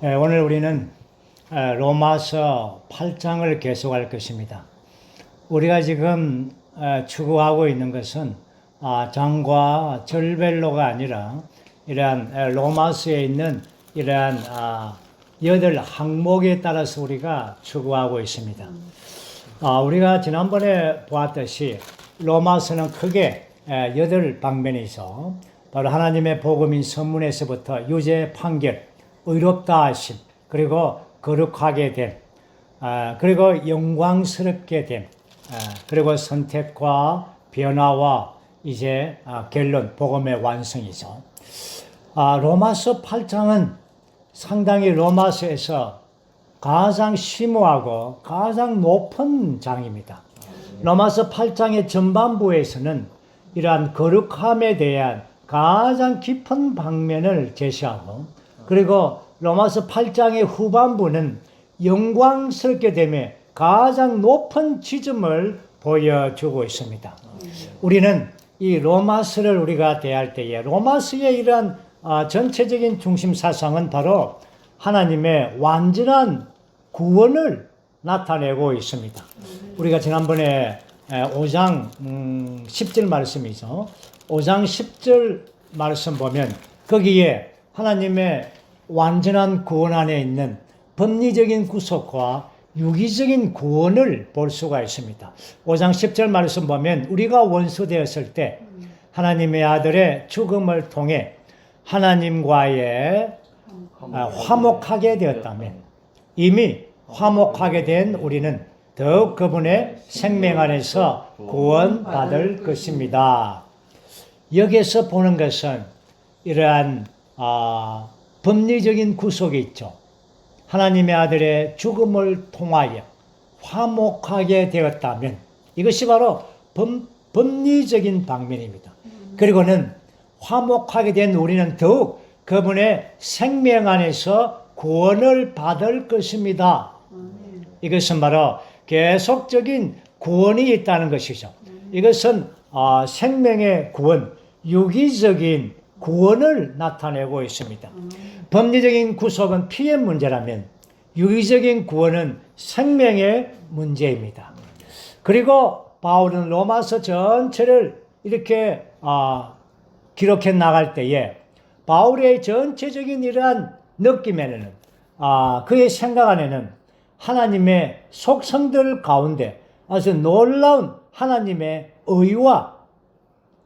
오늘 우리는 로마서 8장을 계속할 것입니다. 우리가 지금 추구하고 있는 것은 장과 절별로가 아니라 이러한 로마서에 있는 이러한 8항목에 따라서 우리가 추구하고 있습니다. 우리가 지난번에 보았듯이 로마서는 크게 8방면이 있어 바로 하나님의 복음인 선문에서부터 유죄 판결, 의롭다 하심, 그리고 거룩하게 됨, 그리고 영광스럽게 됨, 그리고 선택과 변화와 이제 결론, 복음의 완성이죠. 로마서 8장은 상당히 로마서에서 가장 심오하고 가장 높은 장입니다. 로마서 8장의 전반부에서는 이러한 거룩함에 대한 가장 깊은 방면을 제시하고, 그리고 로마서 8장의 후반부는 영광스럽게 됨에 가장 높은 지점을 보여주고 있습니다. 우리는 이 로마서를 우리가 대할 때에 로마서의 이러한 전체적인 중심 사상은 바로 하나님의 완전한 구원을 나타내고 있습니다. 우리가 지난번에 5장 10절 말씀이죠. 5장 10절 말씀 보면 거기에 하나님의 완전한 구원 안에 있는 법리적인 구속과 유기적인 구원을 볼 수가 있습니다. 5장 10절 말씀 보면 우리가 원수 되었을 때 하나님의 아들의 죽음을 통해 하나님과의 화목하게 되었다면, 이미 화목하게 된 우리는 더욱 그분의 생명 안에서 구원받을 것입니다. 여기서 보는 것은 이러한 법리적인 구속이 있죠. 하나님의 아들의 죽음을 통하여 화목하게 되었다면, 이것이 바로 법리적인 방면입니다. 그리고는 화목하게 된 우리는 더욱 그분의 생명 안에서 구원을 받을 것입니다. 이것은 바로 계속적인 구원이 있다는 것이죠. 이것은 생명의 구원, 유기적인 구원을 나타내고 있습니다. 법리적인 구속은 피의 문제라면 유기적인 구원은 생명의 문제입니다. 그리고 바울은 로마서 전체를 이렇게 기록해 나갈 때에 바울의 전체적인 이러한 느낌에는 그의 생각 안에는 하나님의 속성들 가운데 아주 놀라운 하나님의 의와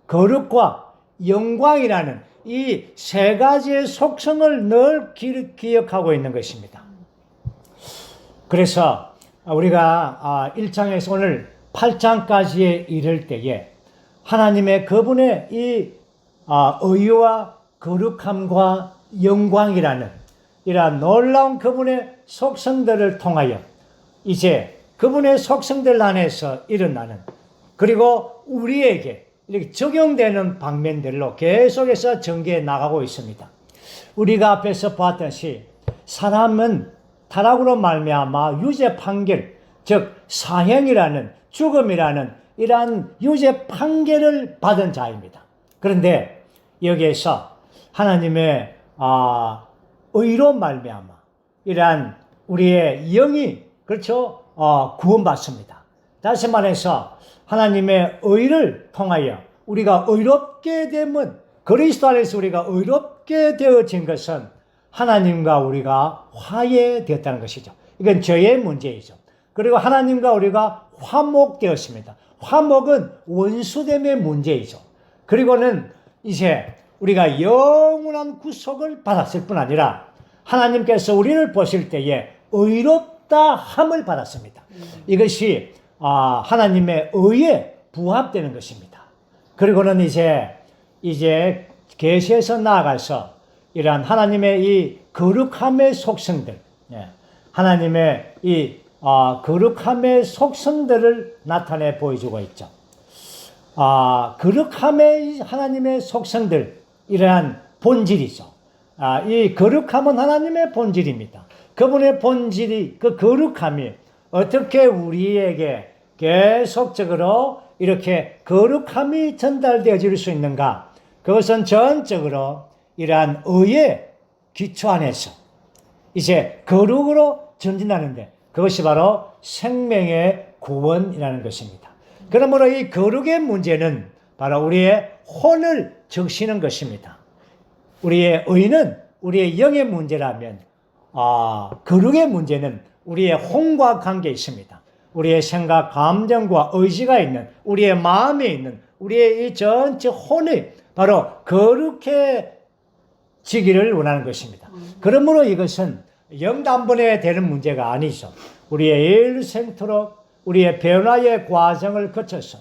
거룩과 영광이라는 이 세 가지의 속성을 늘 기억하고 있는 것입니다. 그래서 우리가 1장에서 오늘 8장까지에 이를 때에 하나님의 그분의 이 의와 거룩함과 영광이라는 이러한 놀라운 그분의 속성들을 통하여 이제 그분의 속성들 안에서 일어나는, 그리고 우리에게 이렇게 적용되는 방면들로 계속해서 전개해 나가고 있습니다. 우리가 앞에서 봤듯이 사람은 타락으로 말미암아 유죄 판결, 즉 사형이라는, 죽음이라는 이러한 유죄 판결을 받은 자입니다. 그런데 여기에서 하나님의 의로 말미암아 이러한 우리의 영이 구원받습니다. 다시 말해서 하나님의 의를 통하여 우리가 의롭게 되면, 그리스도 안에서 우리가 의롭게 되어진 것은 하나님과 우리가 화해되었다는 것이죠. 이건 죄의 문제이죠. 그리고 하나님과 우리가 화목되었습니다. 화목은 원수됨의 문제이죠. 그리고는 이제 우리가 영원한 구속을 받았을 뿐 아니라 하나님께서 우리를 보실 때에 의롭다 함을 받았습니다. 이것이 하나님의 의에 부합되는 것입니다. 그리고는 이제 계시에서 나아가서 이러한 하나님의 이 거룩함의 속성들, 하나님의 이 거룩함의 속성들을 나타내 보여주고 있죠. 거룩함의 하나님의 속성들, 이러한 본질이죠. 이 거룩함은 하나님의 본질입니다. 그분의 본질이, 그 거룩함이 어떻게 우리에게 계속적으로 이렇게 거룩함이 전달되어질 수 있는가? 그것은 전적으로 이러한 의의 기초 안에서 이제 거룩으로 전진하는데 그것이 바로 생명의 구원이라는 것입니다. 그러므로 이 거룩의 문제는 바로 우리의 혼을 적시는 것입니다. 우리의 의는 우리의 영의 문제라면 거룩의 문제는 우리의 혼과 관계에 있습니다. 우리의 생각, 감정과 의지가 있는 우리의 마음에 있는 우리의 이 전체 혼이 바로 거룩해지기를 원하는 것입니다. 그러므로 이것은 영단번에 되는 문제가 아니죠. 우리의 일생토록 우리의 변화의 과정을 거쳐서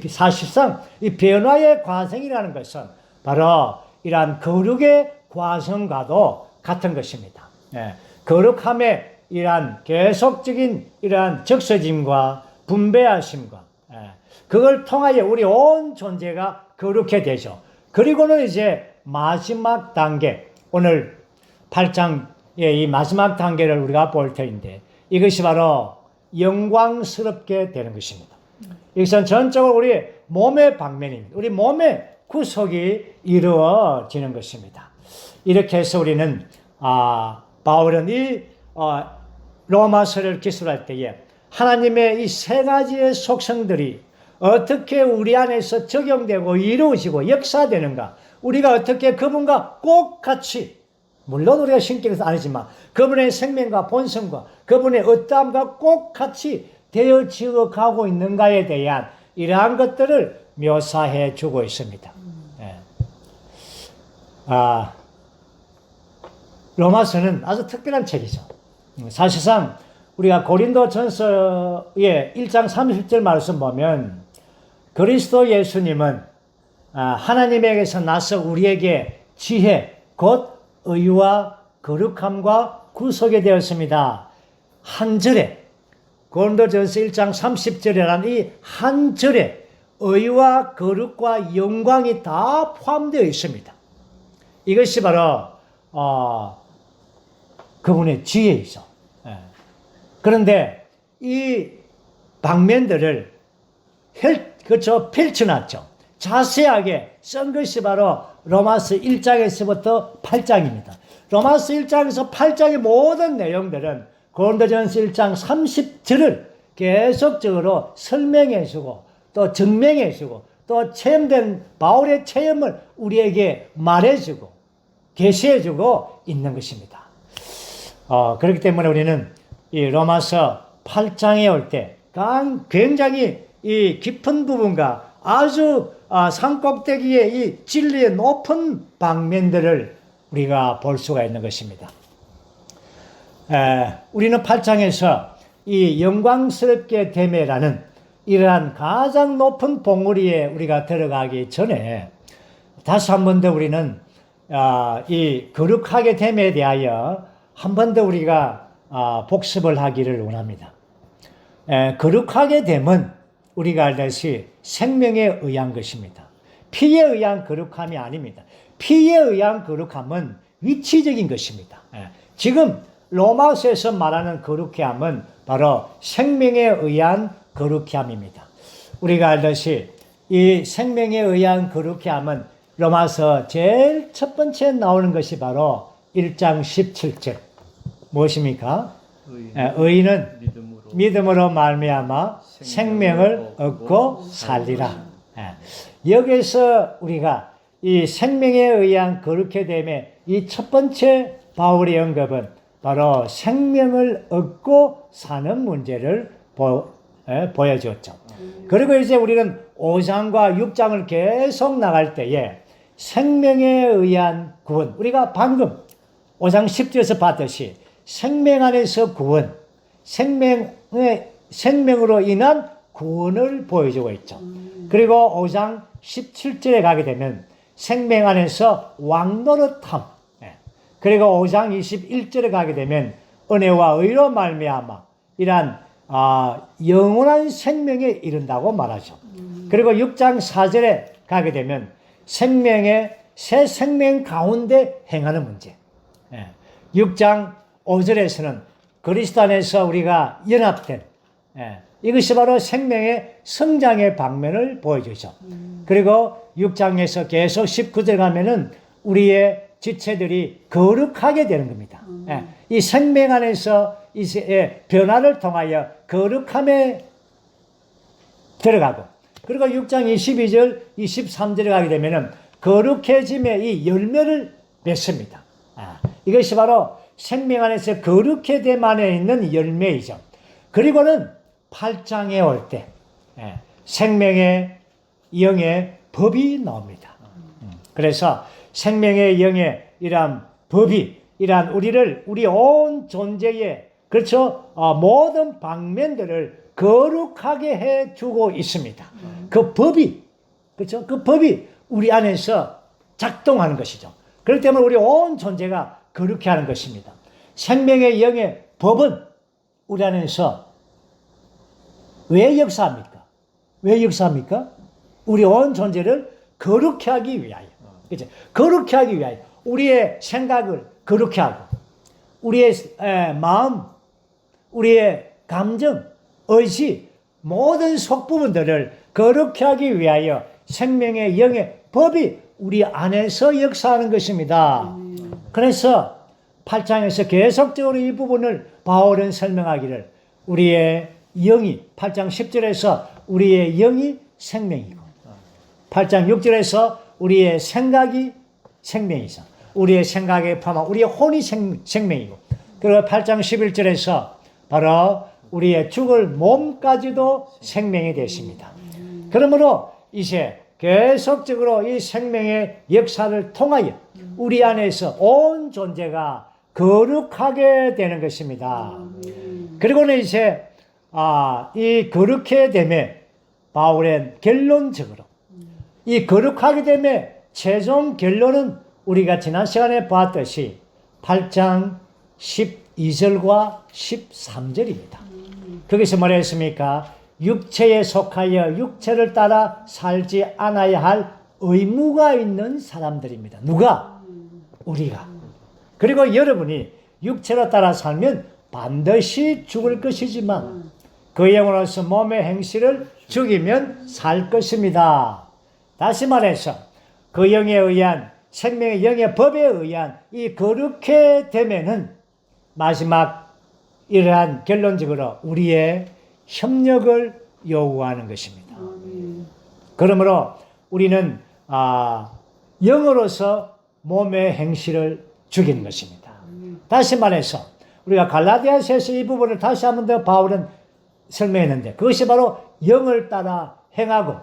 사실상 이 변화의 과정이라는 것은 바로 이러한 거룩의 과정과도 같은 것입니다. 거룩함의 이러한 계속적인 이러한 적셔짐과 분배하심과 그걸 통하여 우리 온 존재가 거룩해 되죠. 그리고는 이제 마지막 단계, 오늘 8장의 이 마지막 단계를 우리가 볼 터인데 이것이 바로 영광스럽게 되는 것입니다. 이것은 전적으로 우리 몸의 방면입니다. 우리 몸의 구속이 이루어지는 것입니다. 이렇게 해서 우리는 바울은 이 로마서를 기술할 때에 하나님의 이 세 가지의 속성들이 어떻게 우리 안에서 적용되고 이루어지고 역사되는가, 우리가 어떻게 그분과 꼭 같이, 물론 우리가 신격에서 아니지만 그분의 생명과 본성과 그분의 어떠함과 꼭 같이 되어지어 가고 있는가에 대한 이러한 것들을 묘사해 주고 있습니다. 로마서는 아주 특별한 책이죠. 사실상 우리가 고린도전서의 1장 30절 말씀 보면 그리스도 예수님은 하나님에게서 나서 우리에게 지혜, 곧 의와 거룩함과 구속이 되었습니다. 한 절에, 고린도전서 1장 30절이라는 이 한 절에 의와 거룩과 영광이 다 포함되어 있습니다. 이것이 바로 그분의 지혜이죠. 그런데 이 방면들을 펼쳐놨죠. 자세하게 쓴 것이 바로 로마서 1장에서부터 8장입니다. 로마서 1장에서 8장의 모든 내용들은 고린도전서 1장 30절을 계속적으로 설명해주고 또 증명해주고 또 체험된 바울의 체험을 우리에게 말해주고 계시해주고 있는 것입니다. 그렇기 때문에 우리는 이 로마서 8장에 올 때 굉장히 이 깊은 부분과 아주 산꼭대기의 이 진리의 높은 방면들을 우리가 볼 수가 있는 것입니다. 우리는 8장에서 이 영광스럽게 됨이라는 이러한 가장 높은 봉우리에 우리가 들어가기 전에 다시 한 번 더 우리는 이 거룩하게 됨에 대하여 한 번 더 우리가 복습을 하기를 원합니다. 거룩하게 됨은 우리가 알다시피 생명에 의한 것입니다. 피에 의한 거룩함이 아닙니다. 피에 의한 거룩함은 위치적인 것입니다. 지금 로마서에서 말하는 거룩함은 바로 생명에 의한 거룩함입니다. 우리가 알다시피 이 생명에 의한 거룩함은 로마서 제일 첫 번째 나오는 것이 바로 1장 17절. 무엇입니까? 의인은 믿음으로 말미암아 생명을 얻고 살리라. 여기서 우리가 이 생명에 의한 거룩해 됨의 이 첫 번째 바울의 언급은 바로 생명을 얻고 사는 문제를 보여주었죠. 그리고 이제 우리는 5장과 6장을 계속 나갈 때에 생명에 의한 구원, 우리가 방금 5장 10절에서 봤듯이 생명 안에서 구원, 생명으로 인한 구원을 보여주고 있죠. 그리고 5장 17절에 가게 되면 생명 안에서 왕노릇함, 그리고 5장 21절에 가게 되면 은혜와 의로 말미암아 이러한 영원한 생명에 이른다고 말하죠. 그리고 6장 4절에 가게 되면 생명의 새 생명 가운데 행하는 문제. 6장 5절에서는 그리스도 안에서 우리가 연합된 이것이 바로 생명의 성장의 방면을 보여주죠. 그리고 6장에서 계속 19절 가면은 우리의 지체들이 거룩하게 되는 겁니다. 이 생명 안에서 이 변화를 통하여 거룩함에 들어가고, 그리고 6장 22절, 23절에 가게 되면은 거룩해짐의 이 열매를 맺습니다. 이것이 바로 생명 안에서 거룩해됨 안에 있는 열매이죠. 그리고는 8장에 올 때 생명의 영의 법이 나옵니다. 그래서 생명의 영의 이러한 법이 이러한 우리 온 존재의 그렇죠 모든 방면들을 거룩하게 해주고 있습니다. 그 법이 그렇죠 그 법이 우리 안에서 작동하는 것이죠. 그렇기 때문에 우리 온 존재가 거룩해 하는 것입니다. 생명의 영의 법은 우리 안에서 왜 역사합니까? 왜 역사합니까? 우리 온 존재를 거룩해 하기 위하여. 그렇죠? 거룩해 하기 위하여. 우리의 생각을 거룩해 하고, 우리의 마음, 우리의 감정, 의지, 모든 속부분들을 거룩해 하기 위하여 생명의 영의 법이 우리 안에서 역사하는 것입니다. 그래서 8장에서 계속적으로 이 부분을 바울은 설명하기를 우리의 영이 8장 10절에서 우리의 영이 생명이고 8장 6절에서 우리의 생각이 생명이죠. 우리의 생각에 포함한 우리의 혼이 생명이고 그리고 8장 11절에서 바로 우리의 죽을 몸까지도 생명이 되십니다. 그러므로 이제 계속적으로 이 생명의 역사를 통하여 우리 안에서 온 존재가 거룩하게 되는 것입니다. 그리고는 이제 이 거룩해 됨에 바울은 결론적으로 이 거룩하게 됨에 최종 결론은 우리가 지난 시간에 봤듯이 8장 12절과 13절입니다. 거기서 뭐라 했습니까? 육체에 속하여 육체를 따라 살지 않아야 할 의무가 있는 사람들입니다. 누가? 우리가. 그리고 여러분이 육체로 따라 살면 반드시 죽을 것이지만 그 영으로서 몸의 행실을 죽이면 살 것입니다. 다시 말해서 그 영에 의한 생명의 영의 법에 의한 이 거룩해 되면은 마지막 이러한 결론적으로 우리의 협력을 요구하는 것입니다. 그러므로 우리는 영으로서 몸의 행실을 죽이는 것입니다. 다시 말해서 우리가 갈라디아서에서 이 부분을 다시 한 번 더 바울은 설명했는데 그것이 바로 영을 따라 행하고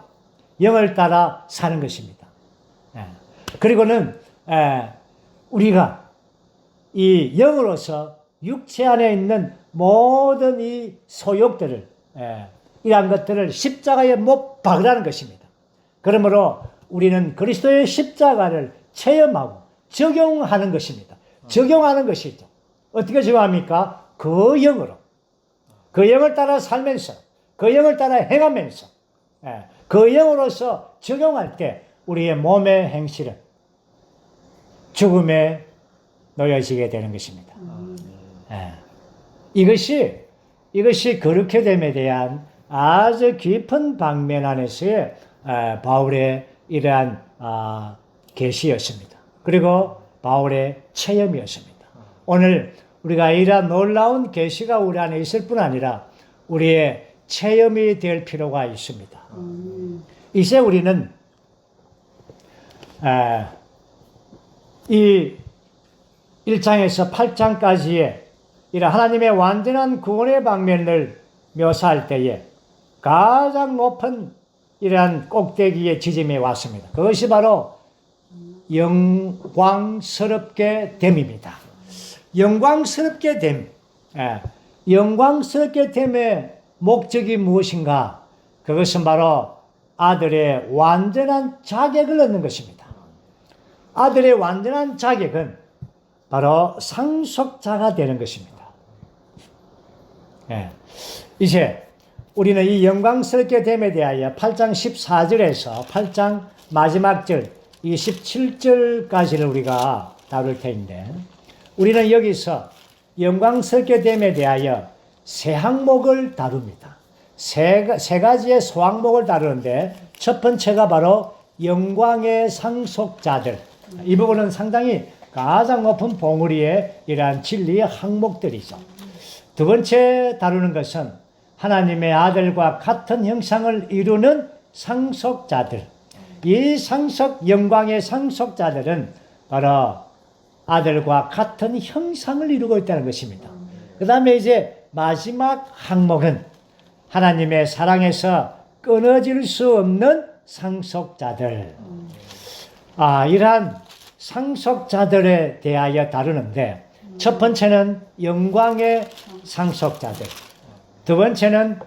영을 따라 사는 것입니다. 그리고는 우리가 이 영으로서 육체 안에 있는 모든 이 소욕들을 이러한 것들을 십자가에 못 박으라는 것입니다. 그러므로 우리는 그리스도의 십자가를 체험하고 적용하는 것입니다. 적용하는 것이죠. 어떻게 적용합니까? 그 영으로. 그 영을 따라 살면서 그 영을 따라 행하면서 그 영으로서 적용할 때 우리의 몸의 행실은 죽음에 놓여지게 되는 것입니다. 이것이 거룩해 됨에 대한 아주 깊은 방면 안에서의 바울의 이러한 계시였습니다. 그리고 바울의 체험이었습니다. 오늘 우리가 이러한 놀라운 계시가 우리 안에 있을 뿐 아니라 우리의 체험이 될 필요가 있습니다. 이제 우리는 이 1장에서 8장까지의 이런 하나님의 완전한 구원의 방면을 묘사할 때에 가장 높은 이러한 꼭대기의 지점에 왔습니다. 그것이 바로 영광스럽게 됨입니다. 영광스럽게 됨. 영광스럽게 됨의 목적이 무엇인가? 그것은 바로 아들의 완전한 자격을 얻는 것입니다. 아들의 완전한 자격은 바로 상속자가 되는 것입니다. 이제 우리는 이 영광스럽게 됨에 대하여 8장 14절에서 8장 마지막 절 27절까지를 우리가 다룰 텐데 우리는 여기서 영광스럽게 됨에 대하여 세 항목을 다룹니다. 세 가지의 소항목을 다루는데 첫 번째가 바로 영광의 상속자들. 이 부분은 상당히 가장 높은 봉우리의 이러한 진리의 항목들이죠. 두 번째 다루는 것은 하나님의 아들과 같은 형상을 이루는 상속자들. 이 영광의 상속자들은 바로 아들과 같은 형상을 이루고 있다는 것입니다. 그 다음에 이제 마지막 항목은 하나님의 사랑에서 끊어질 수 없는 상속자들. 이러한 상속자들에 대하여 다루는데, 첫 번째는 영광의 상속자들, 두 번째는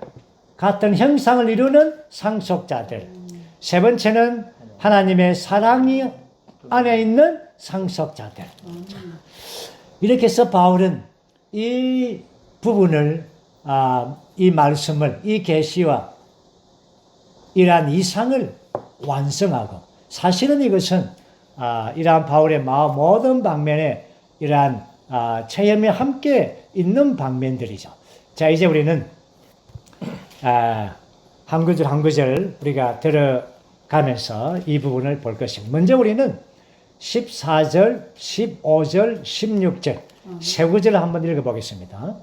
같은 형상을 이루는 상속자들, 세 번째는 하나님의 사랑이 안에 있는 상속자들. 이렇게 해서 바울은 이 부분을, 이 말씀을, 이 계시와 이러한 이상을 완성하고, 사실은 이것은 이러한 바울의 마음 모든 방면에 이러한 체험이 함께 있는 방면들이죠. 자, 이제 우리는 한 구절 한 구절 우리가 들어가면서 이 부분을 볼 것입니다. 먼저 우리는 14절, 15절, 16절 세 구절을 한번 읽어보겠습니다.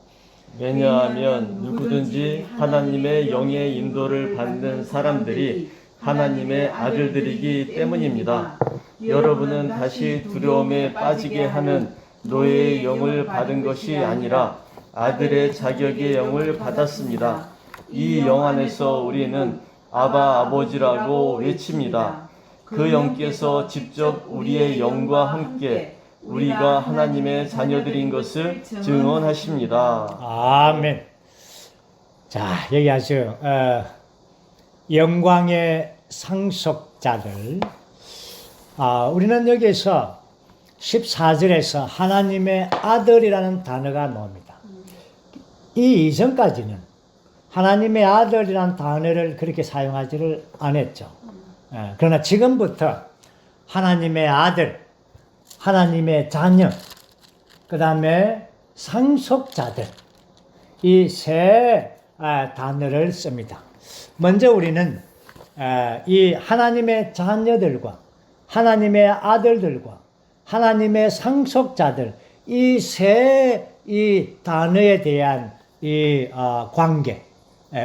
왜냐하면 누구든지 하나님의 영의 인도를 받는 사람들이 하나님의 아들들이기 때문입니다. 여러분은 다시 두려움에 빠지게 하는 노예의 영을 받은 것이 아니라 아들의 자격의 영을 받았습니다. 이 영 안에서 우리는 아바 아버지라고 외칩니다. 그 영께서 직접 우리의 영과 함께 우리가 하나님의 자녀들인 것을 증언하십니다. 아멘. 자, 여기 아주 영광의 상속자들. 우리는 여기에서 14절에서 하나님의 아들이라는 단어가 나옵니다. 이 이전까지는 하나님의 아들이라는 단어를 그렇게 사용하지를 않았죠. 그러나 지금부터 하나님의 아들, 하나님의 자녀, 그 다음에 상속자들, 이 세 단어를 씁니다. 먼저 우리는 이 하나님의 자녀들과 하나님의 아들들과 하나님의 상속자들, 이 세 단어에 대한 이 관계,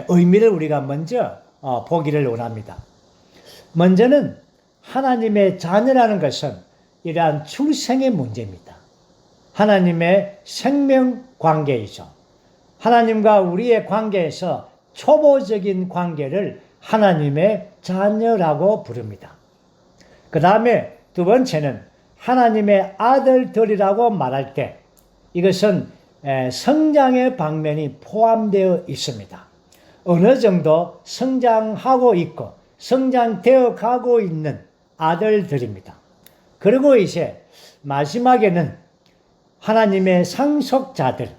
의미를 우리가 먼저 보기를 원합니다. 먼저는 하나님의 자녀라는 것은 이러한 출생의 문제입니다. 하나님의 생명 관계이죠. 하나님과 우리의 관계에서 초보적인 관계를 하나님의 자녀라고 부릅니다. 그 다음에 두 번째는 하나님의 아들들이라고 말할 때 이것은 성장의 방면이 포함되어 있습니다. 어느 정도 성장하고 있고 성장되어 가고 있는 아들들입니다. 그리고 이제 마지막에는 하나님의 상속자들,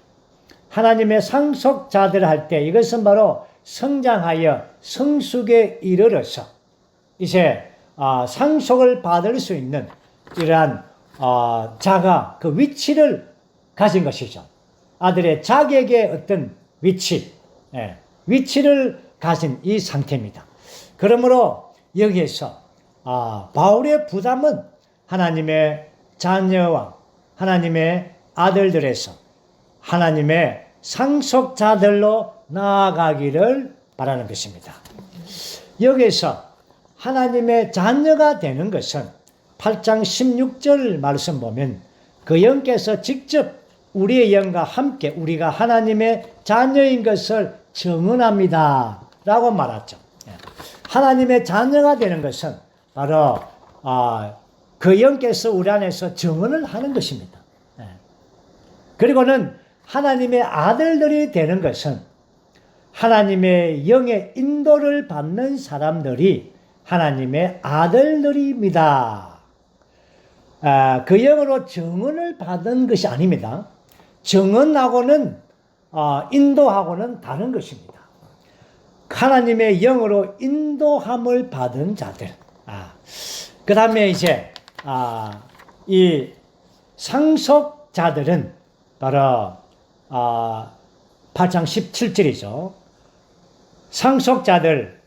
하나님의 상속자들 할 때 이것은 바로 성장하여 성숙에 이르러서 이제 상속을 받을 수 있는 이러한 자가 그 위치를 가진 것이죠. 아들의 자격의 어떤 위치를 가진 이 상태입니다. 그러므로 여기에서 바울의 부담은 하나님의 자녀와 하나님의 아들들에서 하나님의 상속자들로 나아가기를 바라는 것입니다. 여기에서 하나님의 자녀가 되는 것은 8장 16절 말씀 보면 그 영께서 직접 우리의 영과 함께 우리가 하나님의 자녀인 것을 증언합니다 라고 말하죠. 하나님의 자녀가 되는 것은 바로 그 영께서 우리 안에서 증언을 하는 것입니다. 그리고는 하나님의 아들들이 되는 것은 하나님의 영의 인도를 받는 사람들이 하나님의 아들들입니다. 그 영으로 증언을 받은 것이 아닙니다. 증언하고는 인도하고는 다른 것입니다. 하나님의 영으로 인도함을 받은 자들. 그 다음에 이제 이 상속자들은 바로 8장 17절이죠. 상속자들,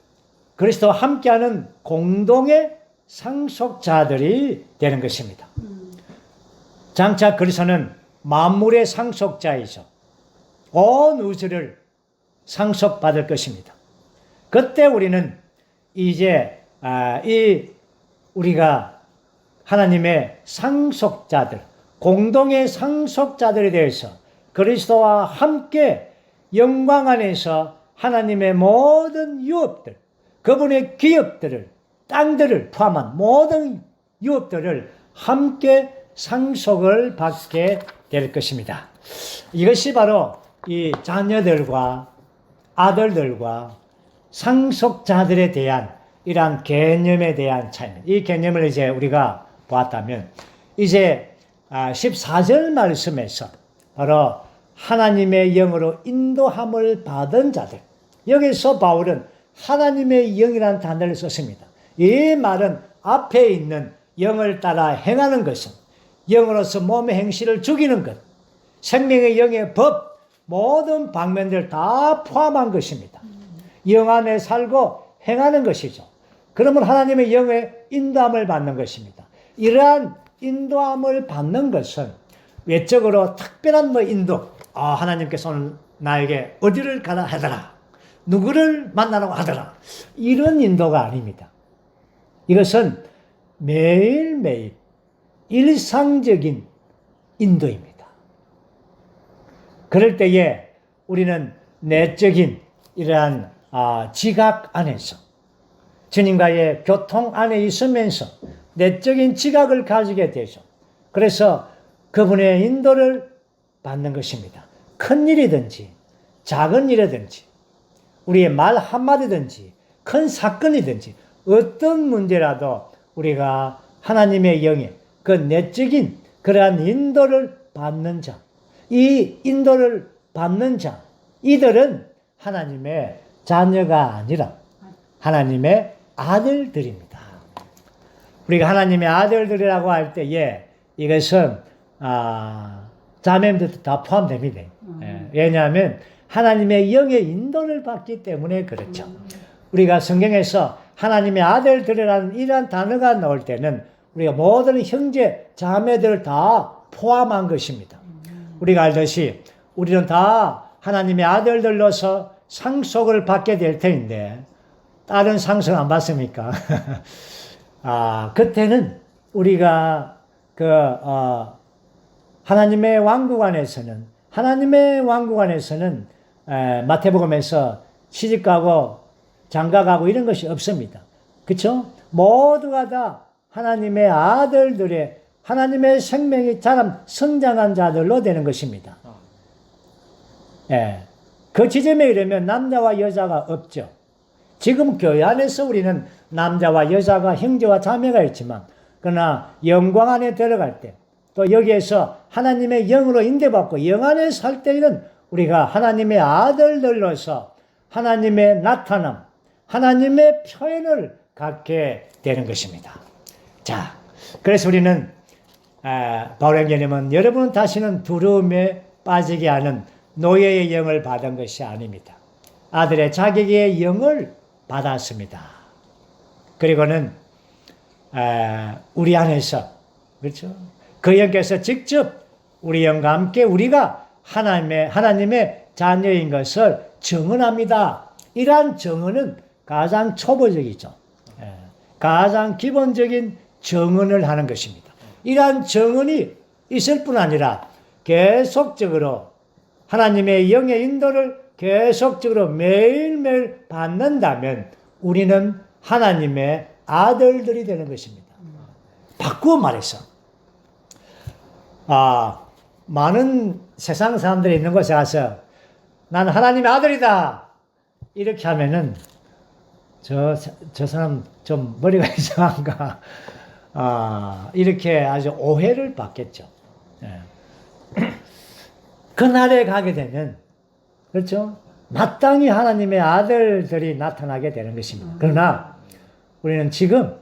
그리스도와 함께하는 공동의 상속자들이 되는 것입니다. 장차 그리스도는 만물의 상속자이죠. 온 우주를 상속받을 것입니다. 그때 우리는 이제 우리가 하나님의 상속자들, 공동의 상속자들에 대해서 그리스도와 함께 영광 안에서 하나님의 모든 유업들, 그분의 기업들을, 땅들을 포함한 모든 유업들을 함께 상속을 받게 될 것입니다. 이것이 바로 이 자녀들과 아들들과 상속자들에 대한 이러한 개념에 대한 차이입니다. 이 개념을 이제 우리가 보았다면 이제 14절 말씀에서 바로 하나님의 영으로 인도함을 받은 자들, 여기서 바울은 하나님의 영이라는 단어를 썼습니다. 이 말은 앞에 있는 영을 따라 행하는 것은 영으로서 몸의 행실을 죽이는 것, 생명의 영의 법, 모든 방면들을 다 포함한 것입니다. 영 안에 살고 행하는 것이죠. 그러면 하나님의 영의 인도함을 받는 것입니다. 이러한 인도함을 받는 것은 외적으로 특별한 인도, 하나님께서 오늘 나에게 어디를 가라 하더라, 누구를 만나라고 하더라, 이런 인도가 아닙니다. 이것은 매일매일 일상적인 인도입니다. 그럴 때에 우리는 내적인 이러한 지각 안에서 주님과의 교통 안에 있으면서 내적인 지각을 가지게 되죠. 그래서 그분의 인도를 받는 것입니다. 큰 일이든지 작은 일이든지 우리의 말 한마디든지 큰 사건이든지 어떤 문제라도 우리가 하나님의 영에 그 내적인 그러한 인도를 받는 자, 이 인도를 받는 자, 이들은 하나님의 자녀가 아니라 하나님의 아들들입니다. 우리가 하나님의 아들들이라고 할 때에 이것은 자매들도 다 포함됩니다. 왜냐하면 하나님의 영의 인도를 받기 때문에 그렇죠. 우리가 성경에서 하나님의 아들들이라는 이러한 단어가 나올 때는 우리가 모든 형제, 자매들을 다 포함한 것입니다. 우리가 알듯이 우리는 다 하나님의 아들들로서 상속을 받게 될 터인데 다른 상속 안 받습니까? 그때는 우리가 하나님의 왕국 안에서는 마태복음에서 시집가고 장가가고 이런 것이 없습니다. 그렇죠? 모두가 다 하나님의 아들들의 하나님의 생명이 자람 성장한 자들로 되는 것입니다. 그 지점에 이르면 남자와 여자가 없죠. 지금 교회 안에서 우리는 남자와 여자가 형제와 자매가 있지만 그러나 영광 안에 들어갈 때 또 여기에서 하나님의 영으로 인도받고 영 안에 살 때에는 우리가 하나님의 아들들로서 하나님의 나타남, 하나님의 표현을 갖게 되는 것입니다. 자, 그래서 우리는 바울의 개념은 여러분은 다시는 두려움에 빠지게 하는 노예의 영을 받은 것이 아닙니다. 아들의 자격의 영을 받았습니다. 그리고는 우리 안에서 그렇죠? 그 영께서 직접 우리 영과 함께 우리가 하나님의 자녀인 것을 증언합니다. 이러한 증언은 가장 초보적이죠. 가장 기본적인 증언을 하는 것입니다. 이러한 증언이 있을 뿐 아니라 계속적으로 하나님의 영의 인도를 계속적으로 매일매일 받는다면 우리는 하나님의 아들들이 되는 것입니다. 바꾸어 말해서 많은 세상 사람들이 있는 곳에 가서 나는 하나님의 아들이다 이렇게 하면은 저 사람 좀 머리가 이상한가 이렇게 아주 오해를 받겠죠. 그날에 가게 되면 그렇죠? 마땅히 하나님의 아들들이 나타나게 되는 것입니다. 그러나 우리는 지금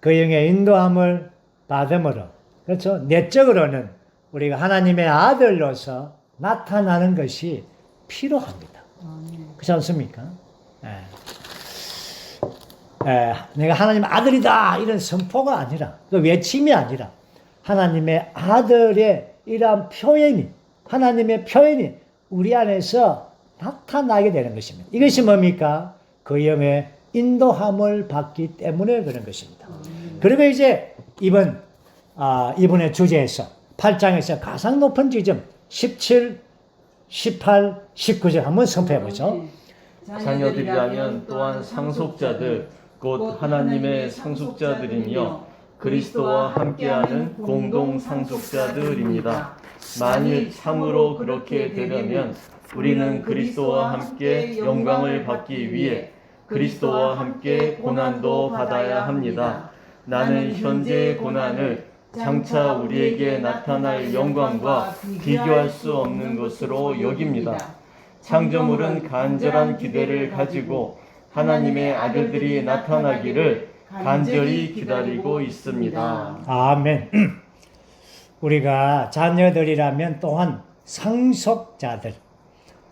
그 영의 인도함을 받음으로 그렇죠? 내적으로는 우리가 하나님의 아들로서 나타나는 것이 필요합니다. 그렇지 않습니까? 내가 하나님의 아들이다 이런 선포가 아니라 그 외침이 아니라 하나님의 아들의 이러한 표현이, 하나님의 표현이 우리 안에서 나타나게 되는 것입니다. 이것이 뭡니까? 그 영의 인도함을 받기 때문에 그런 것입니다. 그리고 이제 이번의 주제에서 8장에서 가장 높은 지점 17, 18, 19절 한번 선포해 보죠. 자녀들이라면 또한 상속자들 곧 하나님의 상속자들이며 그리스도와 함께하는 공동 상속자들입니다. 만일 참으로 그렇게 되려면 우리는 그리스도와 함께 영광을 받기 위해 그리스도와 함께 고난도 받아야 합니다. 나는 현재의 고난을 장차 우리에게 나타날 영광과 비교할 수 없는 것으로 여깁니다. 창조물은 간절한 기대를 가지고 하나님의 아들들이 나타나기를 간절히 기다리고 있습니다. 아멘. 우리가 자녀들이라면 또한 상속자들,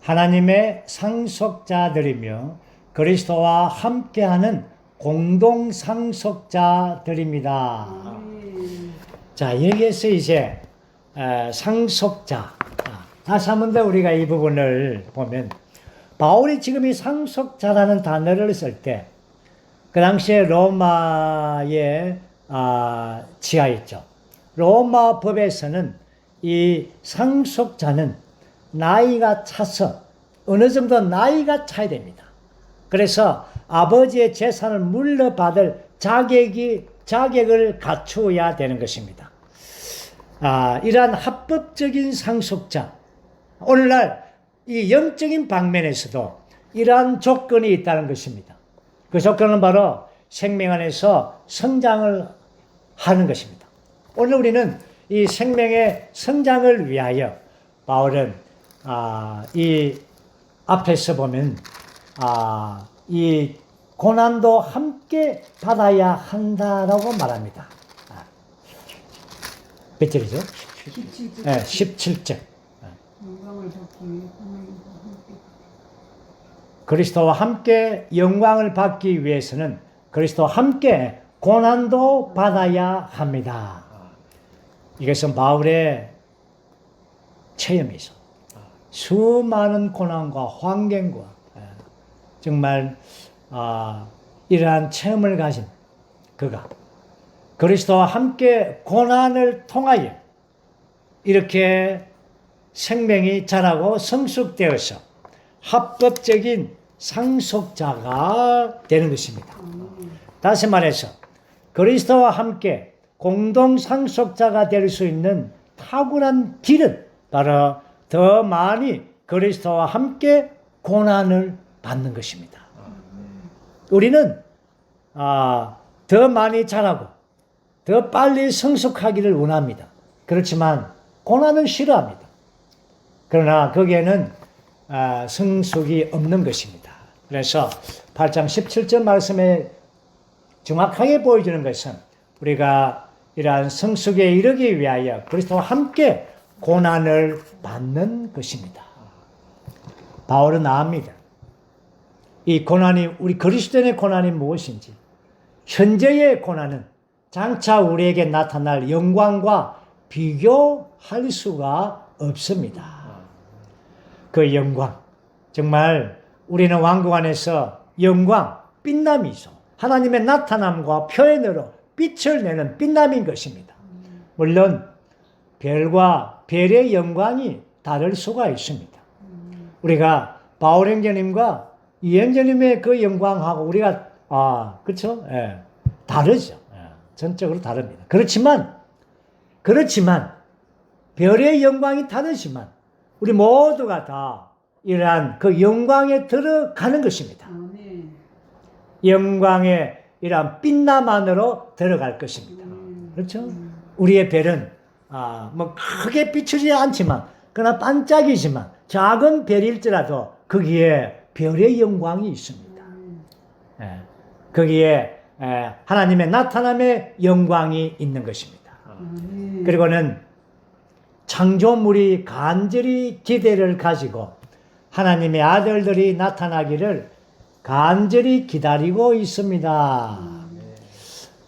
하나님의 상속자들이며 그리스도와 함께하는 공동 상속자들입니다. 자, 여기에서 이제 상속자. 다시 한 번 더 우리가 이 부분을 보면 바울이 지금 이 상속자라는 단어를 쓸 때 그 당시에 로마에 지하였죠. 로마 법에서는 이 상속자는 나이가 차서 어느 정도 나이가 차야 됩니다. 그래서 아버지의 재산을 물려받을 자격을 갖추어야 되는 것입니다. 이러한 합법적인 상속자, 오늘날 이 영적인 방면에서도 이러한 조건이 있다는 것입니다. 그 조건은 바로 생명 안에서 성장을 하는 것입니다. 오늘 우리는 이 생명의 성장을 위하여 바울은 이 앞에서 보면 이 고난도 함께 받아야 한다라고 말합니다. 몇 절이죠? 17절. 네, 17절. 영광을 받기 위해 그리스도와 함께 영광을 받기 위해서는 그리스도와 함께 고난도 받아야 합니다. 이것은 바울의 체험이죠. 수많은 고난과 환경과 정말 이러한 체험을 가진 그가 그리스도와 함께 고난을 통하여 이렇게 생명이 자라고 성숙되어서 합법적인 상속자가 되는 것입니다. 다시 말해서 그리스도와 함께 공동 상속자가 될 수 있는 탁월한 길은 바로 더 많이 그리스도와 함께 고난을 받는 것입니다. 우리는 더 많이 자라고 더 빨리 성숙하기를 원합니다. 그렇지만 고난은 싫어합니다. 그러나 거기에는 성숙이 없는 것입니다. 그래서 8장 17절 말씀에 정확하게 보여주는 것은 우리가 이러한 성숙에 이르기 위하여 그리스도와 함께 고난을 받는 것입니다. 바울은 압니다. 이 고난이 우리 그리스도인의 고난이 무엇인지, 현재의 고난은 장차 우리에게 나타날 영광과 비교할 수가 없습니다. 그 영광, 정말 우리는 왕국 안에서 영광, 빛남이죠. 하나님의 나타남과 표현으로 빛을 내는 빛남인 것입니다. 물론 별의 영광이 다를 수가 있습니다. 우리가 바울 형제님과 이 형제님의 그 영광하고 우리가 그렇죠? 예, 다르죠. 예, 전적으로 다릅니다. 그렇지만 별의 영광이 다르지만 우리 모두가 다 이러한 그 영광에 들어가는 것입니다. 영광의 이러한 빛남 안으로 들어갈 것입니다. 그렇죠? 우리의 별은 뭐 크게 비추지 않지만 그러나 반짝이지만 작은 별일지라도 거기에 별의 영광이 있습니다. 예, 거기에 하나님의 나타남의 영광이 있는 것입니다. 그리고는 창조물이 간절히 기대를 가지고 하나님의 아들들이 나타나기를 간절히 기다리고 있습니다.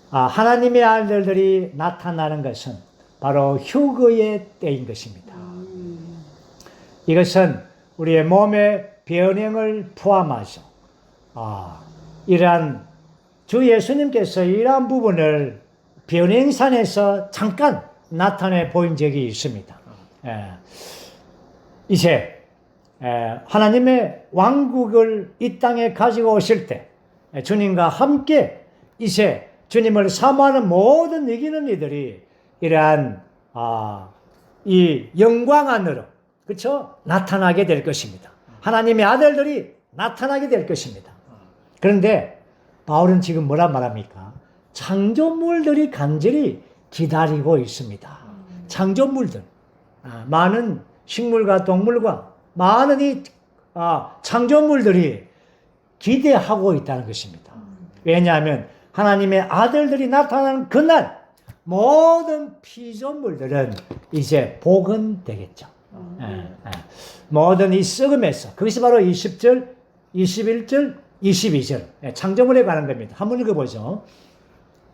하나님의 아들들이 나타나는 것은 바로 휴거의 때인 것입니다. 이것은 우리의 몸의 변형을 포함하죠. 이러한 주 예수님께서 이러한 부분을 변행산에서 잠깐 나타내 보인 적이 있습니다. 이제 하나님의 왕국을 이 땅에 가지고 오실 때 주님과 함께 이제 주님을 사모하는 모든 이기는 이들이 이러한 이 영광 안으로 그렇죠? 나타나게 될 것입니다. 하나님의 아들들이 나타나게 될 것입니다. 그런데 바울은 지금 뭐라 말합니까? 창조물들이 간절히 기다리고 있습니다. 창조물들, 많은 식물과 동물과 많은 이 창조물들이 기대하고 있다는 것입니다. 왜냐하면 하나님의 아들들이 나타나는 그날 모든 피조물들은 이제 복원되겠죠. 모든 이 썩음에서 그것이 바로 20절, 21절, 22절 창조물에 관한 겁니다. 한번 읽어보죠.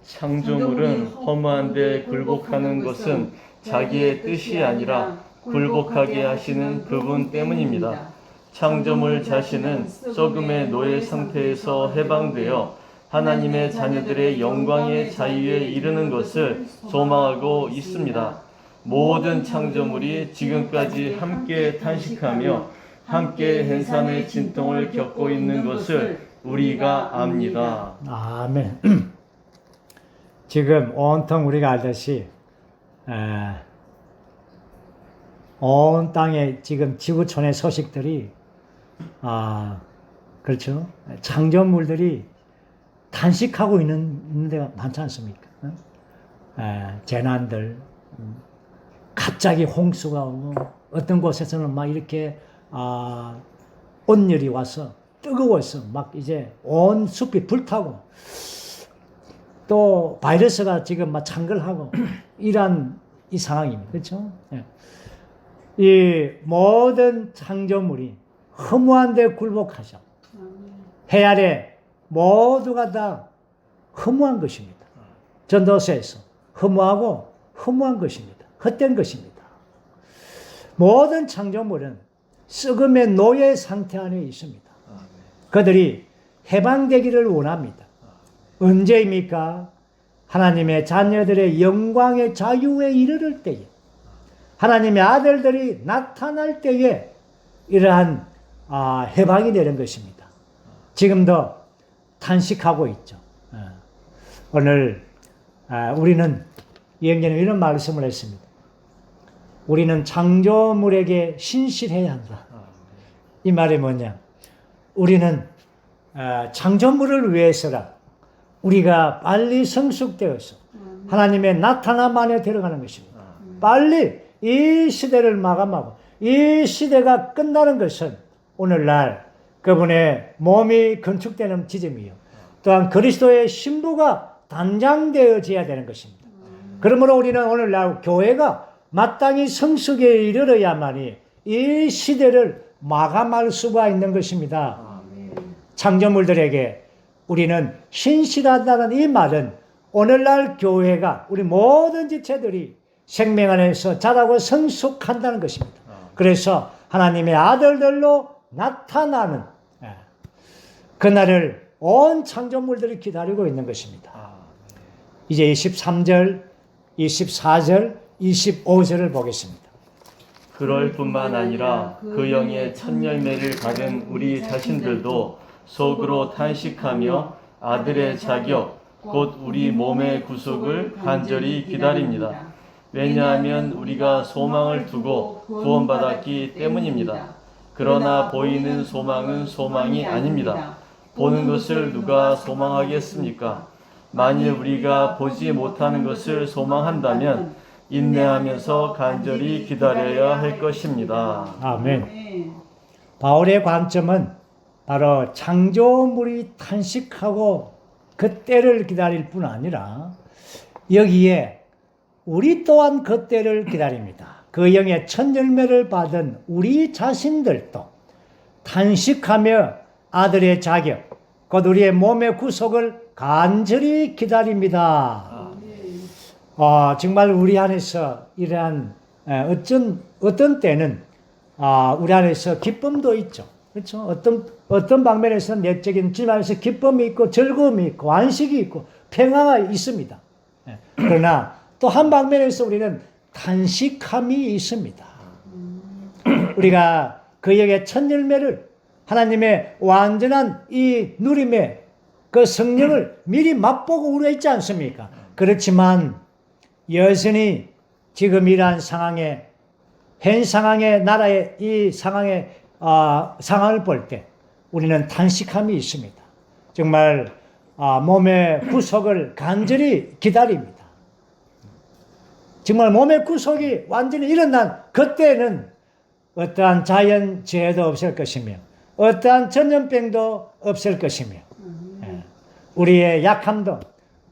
창조물은 허무한데 굴복하는 것은 자기의 뜻이 아니라 굴복하게 하시는 그분 때문입니다. 창조물 자신은 썩음의 노예 상태에서 해방되어 하나님의 자녀들의 영광의 자유에 이르는 것을 소망하고 있습니다. 모든 창조물이 지금까지 함께 탄식하며 함께 hensam의 진통을 겪고 있는 것을 우리가 압니다. 아멘. 지금 온통 우리가 알듯이 온 땅에 지금 지구촌의 소식들이 그렇죠. 창조물들이 탄식하고 있는 데가 많지 않습니까? 재난들, 갑자기 홍수가 오고 어떤 곳에서는 막 이렇게 온열이 와서 뜨거워서 막 이제 온 숲이 불타고 또 바이러스가 지금 막 창궐하고 이러한 이 상황입니다. 그렇죠? 이 모든 창조물이 허무한 데 굴복하죠. 해 아래 모두가 다 허무한 것입니다. 전도서에서 허무하고 허무한 것입니다. 헛된 것입니다. 모든 창조물은 썩음의 노예 상태 안에 있습니다. 그들이 해방되기를 원합니다. 언제입니까? 하나님의 자녀들의 영광의 자유에 이르를 때에, 하나님의 아들들이 나타날 때에 이러한 해방이 되는 것입니다. 지금도 탄식하고 있죠. 오늘 우리는 예언자는 이런 말씀을 했습니다. 우리는 창조물에게 신실해야 한다. 이 말이 뭐냐? 우리는 창조물을 위해서라 우리가 빨리 성숙되어서 하나님의 나타남 안에 들어가는 것입니다. 빨리 이 시대를 마감하고 이 시대가 끝나는 것은 오늘날 그분의 몸이 건축되는 지점이요. 또한 그리스도의 신부가 단장되어져야 되는 것입니다. 그러므로 우리는 오늘날 교회가 마땅히 성숙에 이르러야만이 이 시대를 마감할 수가 있는 것입니다. 창조물들에게 우리는 신실하다는 이 말은 오늘날 교회가 우리 모든 지체들이 생명 안에서 자라고 성숙한다는 것입니다. 그래서 하나님의 아들들로 나타나는 그날을 온 창조물들이 기다리고 있는 것입니다. 이제 23절, 24절, 25절을 보겠습니다. 그럴 뿐만 아니라 그 영의 첫 열매를 받은 우리 자신들도 속으로 탄식하며 아들의 자격, 곧 우리 몸의 구속을 간절히 기다립니다. 왜냐하면 우리가 소망을 두고 구원받았기 때문입니다. 그러나 보이는 소망은 소망이 아닙니다. 보는 것을 누가 소망하겠습니까? 만일 우리가 보지 못하는 것을 소망한다면 인내하면서 간절히 기다려야 할 것입니다. 아멘. 바울의 관점은 바로 창조물이 탄식하고 그 때를 기다릴 뿐 아니라 여기에 우리 또한 그 때를 기다립니다. 그 영의 첫 열매를 받은 우리 자신들도 탄식하며 아들의 자격, 곧 우리의 몸의 구속을 간절히 기다립니다. 정말 우리 안에서 이러한 어떤 때는 우리 안에서 기쁨도 있죠. 그렇죠? 어떤 방면에서는 내적인 집안에서 기쁨이 있고 즐거움이 있고 안식이 있고 평화가 있습니다. 그러나 또 한 방면에서 우리는 탄식함이 있습니다. 우리가 그에게 첫 열매를 하나님의 완전한 이 누림의 그 성령을 미리 맛보고 우리가 있지 않습니까? 그렇지만 여전히 지금 이러한 상황에 현 상황의 나라의 이 상황의 상황을 볼 때 우리는 탄식함이 있습니다. 정말 몸의 구속을 간절히 기다립니다. 정말 몸의 구속이 완전히 일어난 그때는 어떠한 자연재해도 없을 것이며 어떠한 전염병도 없을 것이며 우리의 약함도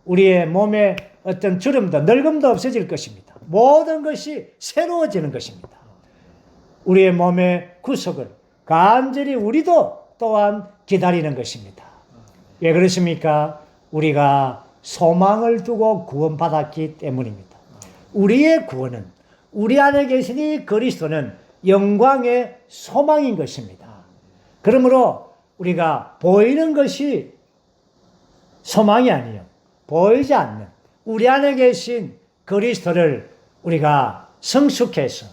우리의 몸의 어떤 주름도 늙음도 없어질 것입니다. 모든 것이 새로워지는 것입니다. 우리의 몸의 구속을 간절히 우리도 또한 기다리는 것입니다. 왜 그렇습니까? 우리가 소망을 두고 구원받았기 때문입니다. 우리의 구원은 우리 안에 계신 이 그리스도는 영광의 소망인 것입니다. 그러므로 우리가 보이는 것이 소망이 아니요 보이지 않는 우리 안에 계신 그리스도를 우리가 성숙해서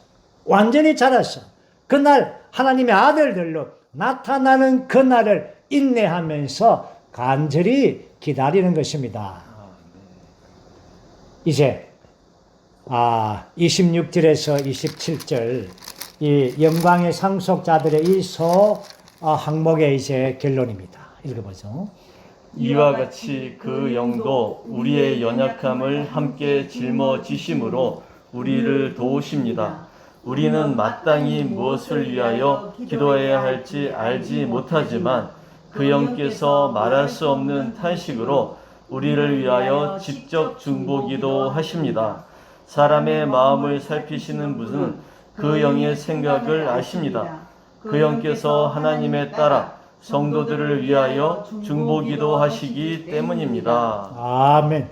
완전히 자라서 그날 하나님의 아들들로 나타나는 그날을 인내하면서 간절히 기다리는 것입니다. 이제 26절에서 27절 이 영광의 상속자들의 이 항목의 이제 결론입니다. 읽어보죠. 이와 같이 그 영도 우리의 연약함을 함께 짊어지심으로 우리를 도우십니다. 우리는 마땅히 무엇을 위하여 기도해야 할지 알지 못하지만 그 영께서 말할 수 없는 탄식으로 우리를 위하여 직접 중보기도 하십니다. 사람의 마음을 살피시는 분은 그 영의 생각을 아십니다. 그 영께서 하나님에 따라 성도들을 위하여 중보기도 하시기 때문입니다. 아멘.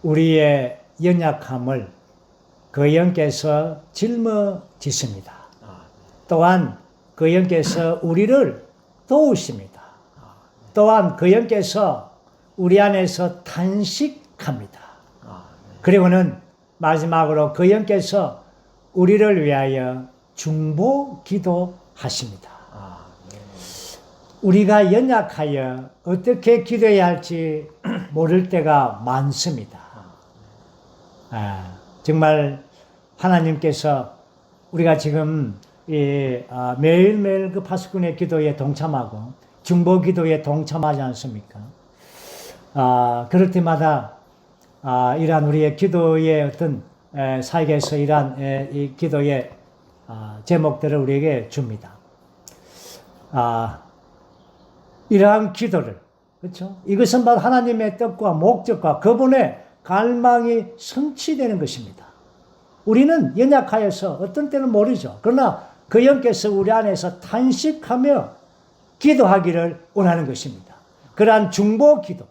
우리의 연약함을 그 영께서 짊어지십니다. 또한 그 영께서 우리를 도우십니다. 또한 그 영께서 우리 안에서 탄식합니다. 그리고는 마지막으로 그 영께서 우리를 위하여 중보기도 하십니다. 우리가 연약하여 어떻게 기도해야 할지 모를 때가 많습니다. 정말 하나님께서 우리가 지금 매일매일 그 파수꾼의 기도에 동참하고 중보 기도에 동참하지 않습니까? 그럴 때마다 이러한 우리의 기도의 어떤 사역에서 이러한 이 기도의 제목들을 우리에게 줍니다. 이러한 기도를, 그렇죠? 이것은 바로 하나님의 뜻과 목적과 그분의 갈망이 성취되는 것입니다. 우리는 연약하여서 어떤 때는 모르죠. 그러나 그 영께서 우리 안에서 탄식하며 기도하기를 원하는 것입니다. 그러한 중보기도,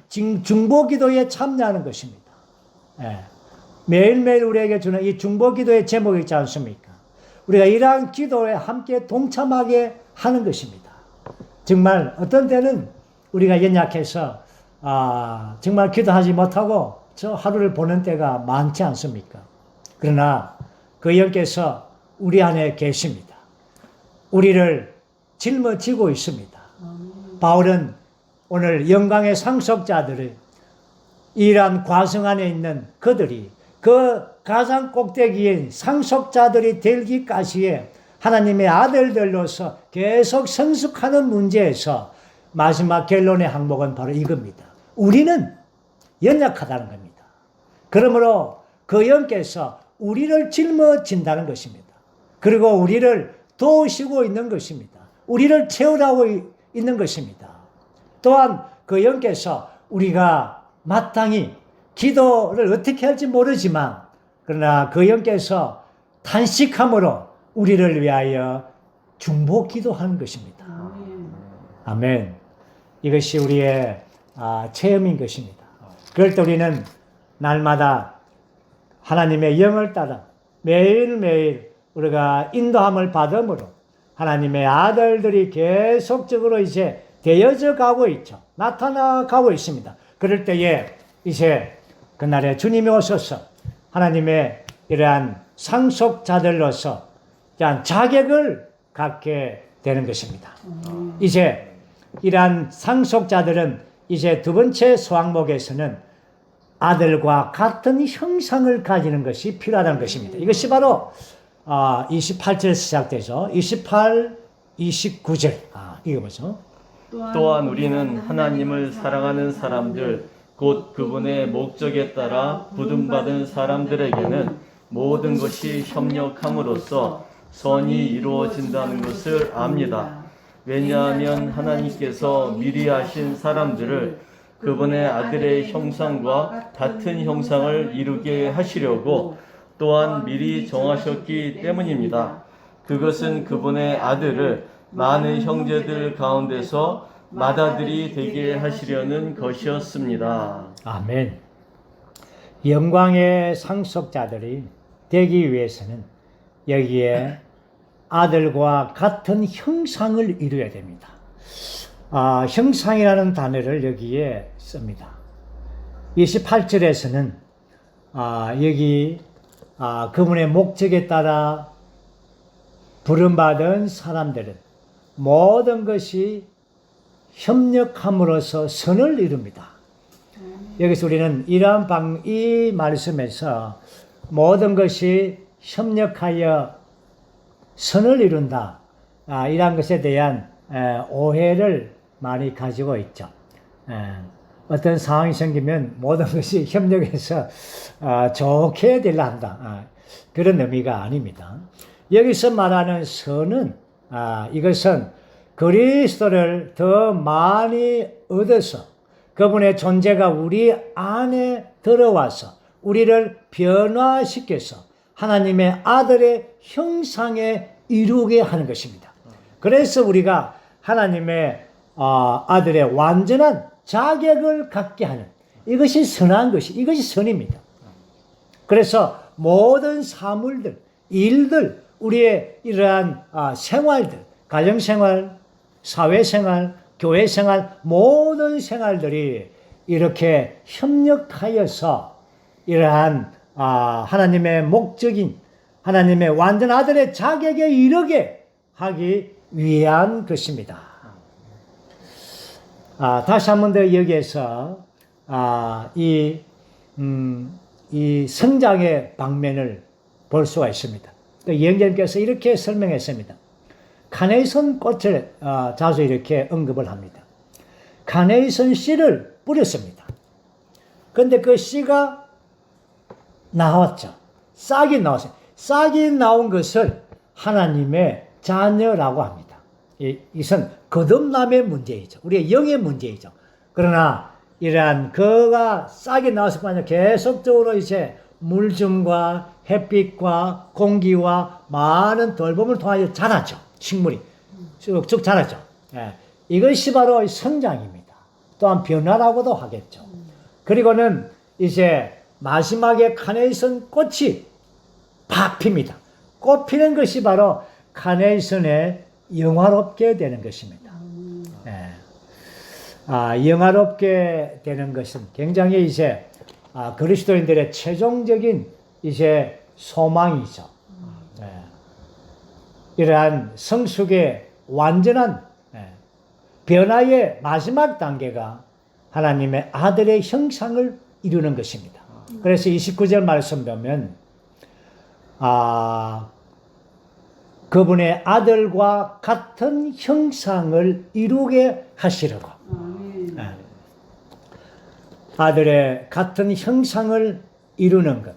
중보기도에 참여하는 것입니다. 매일매일 우리에게 주는 이 중보기도의 제목이 있지 않습니까? 우리가 이러한 기도에 함께 동참하게 하는 것입니다. 정말 어떤 때는 우리가 연약해서 정말 기도하지 못하고 저 하루를 보낸 때가 많지 않습니까? 그러나 그 영께서 우리 안에 계십니다. 우리를 짊어지고 있습니다. 바울은 오늘 영광의 상속자들을 이러한 과정 안에 있는 그들이 그 가장 꼭대기인 상속자들이 되기까지의 하나님의 아들들로서 계속 성숙하는 문제에서 마지막 결론의 항목은 바로 이겁니다. 우리는 연약하다는 겁니다. 그러므로 그 영께서 우리를 짊어진다는 것입니다. 그리고 우리를 도우시고 있는 것입니다. 우리를 채우라고 있는 것입니다. 또한 그 영께서 우리가 마땅히 기도를 어떻게 할지 모르지만 그러나 그 영께서 탄식함으로 우리를 위하여 중보 기도하는 것입니다. 아멘. 이것이 우리의 체험인 것입니다. 그럴 때 우리는 날마다 하나님의 영을 따라 매일매일 우리가 인도함을 받음으로 하나님의 아들들이 계속적으로 이제 되어져 가고 있죠. 나타나 가고 있습니다. 그럴 때에 이제 그날에 주님이 오셔서 하나님의 이러한 상속자들로서 자격을 갖게 되는 것입니다. 이제 이러한 상속자들은 이제 두 번째 수항목에서는 아들과 같은 형상을 가지는 것이 필요하다는 것입니다. 이것이 바로 28절 시작되죠. 28, 29절. 읽어보죠. 또한 우리는 하나님을 사랑하는 사람들 곧 그분의 목적에 따라 부름받은 사람들에게는 모든 것이 협력함으로써 선이 이루어진다는 것을 압니다. 왜냐하면 하나님께서 미리 하신 사람들을 그분의 아들의 형상과 같은 형상을 이루게 하시려고 또한 미리 정하셨기 때문입니다. 그것은 그분의 아들을 많은 형제들 가운데서 맏아들이 되게 하시려는 것이었습니다. 아멘. 영광의 상속자들이 되기 위해서는 여기에 아들과 같은 형상을 이루어야 됩니다. 형상이라는 단어를 여기에 씁니다. 28절에서는 여기 그분의 목적에 따라 부름받은 사람들은 모든 것이 협력함으로써 선을 이룹니다. 여기서 우리는 이 말씀에서 모든 것이 협력하여 선을 이룬다. 이러한 것에 대한 오해를 많이 가지고 있죠. 어떤 상황이 생기면 모든 것이 협력해서 좋게 되려 한다. 그런 의미가 아닙니다. 여기서 말하는 선은 이것은 그리스도를 더 많이 얻어서 그분의 존재가 우리 안에 들어와서 우리를 변화시켜서 하나님의 아들의 형상에 이루게 하는 것입니다. 그래서 우리가 하나님의 아들의 완전한 자격을 갖게 하는 이것이 선한 것이 이것이 선입니다. 그래서 모든 사물들, 일들, 우리의 이러한 생활들, 가정생활, 사회생활, 교회생활, 모든 생활들이 이렇게 협력하여서 이러한 하나님의 목적인 하나님의 완전 아들의 자격에 이르게 하기 위한 것입니다. 다시 한 번 더 여기에서 이 성장의 방면을 볼 수가 있습니다. 영재님께서 이렇게 설명했습니다. 카네이션 꽃을 자주 이렇게 언급을 합니다. 카네이션 씨를 뿌렸습니다. 그런데 그 씨가 나왔죠. 싹이 나왔어요. 싹이 나온 것을 하나님의 자녀라고 합니다. 이것은 거듭남의 문제이죠. 우리의 영의 문제이죠. 그러나 이러한 그가 싹이 나왔을 뿐 아니라 계속적으로 이제 물줌과 햇빛과 공기와 많은 돌봄을 통하여 자라죠. 식물이 쭉쭉 자라죠. 이것이 바로 성장입니다. 또한 변화라고도 하겠죠. 그리고는 이제 마지막에 카네이션 꽃이 팍 핍니다. 꽃 피는 것이 바로 카네이션의 영화롭게 되는 것입니다. 영화롭게 되는 것은 굉장히 이제 그리스도인들의 최종적인 이제 소망이죠. 이러한 성숙의 완전한 변화의 마지막 단계가 하나님의 아들의 형상을 이루는 것입니다. 그래서 29절 말씀 보면 그분의 아들과 같은 형상을 이루게 하시려고 아들의 같은 형상을 이루는 것,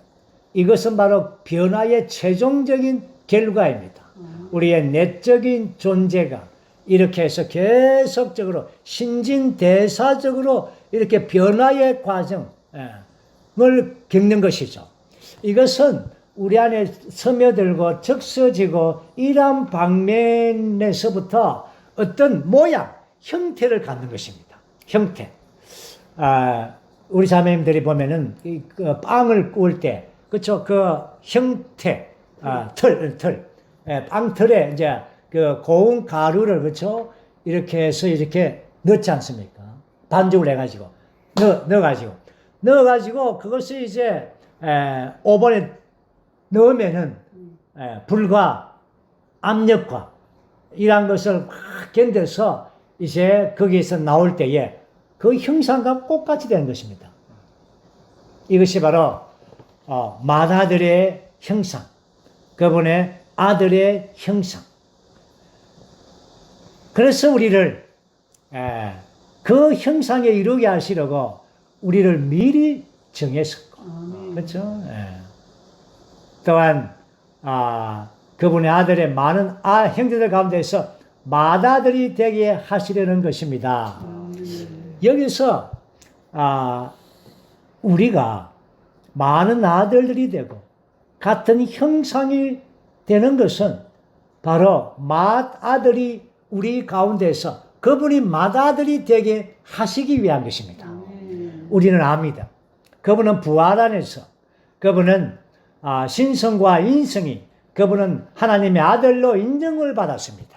이것은 바로 변화의 최종적인 결과입니다. 우리의 내적인 존재가 이렇게 해서 계속적으로 신진대사적으로 이렇게 변화의 과정을 겪는 것이죠. 이것은 우리 안에 스며들고 적셔지고 이러한 방면에서부터 어떤 모양, 형태를 갖는 것입니다. 형태. 우리 자매님들이 보면은 그 빵을 구울 때, 그쵸? 그 형태, 빵틀에 이제 그 고운 가루를, 그쵸? 이렇게 해서 이렇게 넣지 않습니까? 반죽을 해가지고, 넣어가지고 그것을 이제 오븐에 넣으면은 불과 압력과 이런 것을 막 견뎌서 이제 거기에서 나올 때에 그 형상과 똑같이 되는 것입니다. 이것이 바로 맏아들의 형상, 그분의 아들의 형상. 그래서 우리를 그 형상에 이루게 하시려고 우리를 미리 정했었고, 그렇죠? 또한 그분의 아들의 많은 형제들 가운데서 맏아들이 되게 하시려는 것입니다. 여기서 우리가 많은 아들들이 되고 같은 형상이 되는 것은 바로 맏아들이 우리 가운데서 그분이 맏아들이 되게 하시기 위한 것입니다. 우리는 압니다. 그분은 부활 안에서, 그분은 신성과 인성이, 그분은 하나님의 아들로 인정을 받았습니다.